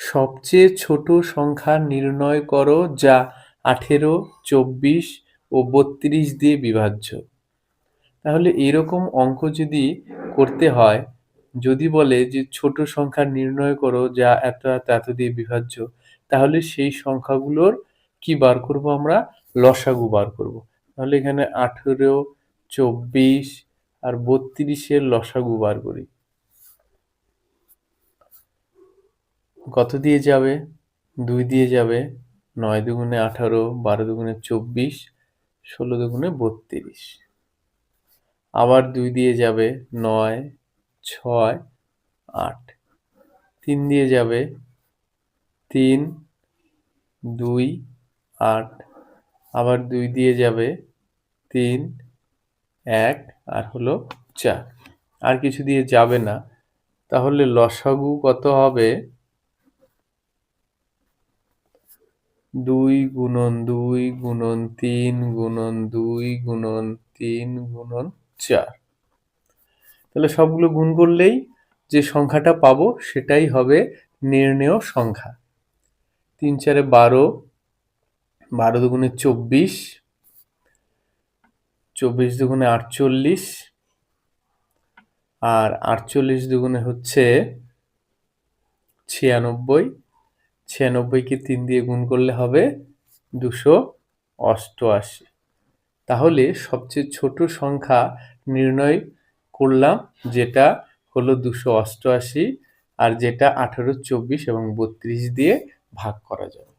সবচেয়ে ছোট সংখ্যা নির্ণয় করো যা 18, 24 ও 32 দিয়ে বিভাজ্য। তাহলে এরকম অঙ্ক যদি করতে হয়, যদি বলে যে ছোট সংখ্যা নির্ণয় করো যা এত এত এত দিয়ে বিভাজ্য, তাহলে সেই সংখ্যাগুলোর কি বার করব আমরা? লসাগু বার করব। তাহলে এখানে 18, 24 আর 32 এর লসাগু বার করি। কত দিয়ে যাবে? 2 দিয়ে যাবে। 9 দুগুণে 18, 12 দুগুণে 24, 16 দুগুণে 32। আবার 2 দিয়ে যাবে। 9, 6, 8। 3 দিয়ে যাবে। 3, 2, 8। আবার 2 দিয়ে যাবে। 3, 1 আর হলো 4। আর কিছু দিয়ে যাবে না। তাহলে লসাগু কত হবে? 2 গুণন 2 গুণন 3 গুণন 2 গুণন 3 গুণন 4। তাহলে সবগুলো গুণ করলেই যে সংখ্যাটা পাবো সেটাই হবে নির্ণেয় সংখ্যা। 3 4 12, 12 দুগুণে 24, 24 দুগুণে 48 আর 48 দুগুণে হচ্ছে 96। 96 কে 3 দিয়ে গুণ করলে হবে 288। তাহলে সবচেয়ে ছোট সংখ্যা নির্ণয় করলাম, যেটা হলো 288, আর যেটা 18, 24 এবং 32 দিয়ে ভাগ করা যাবে।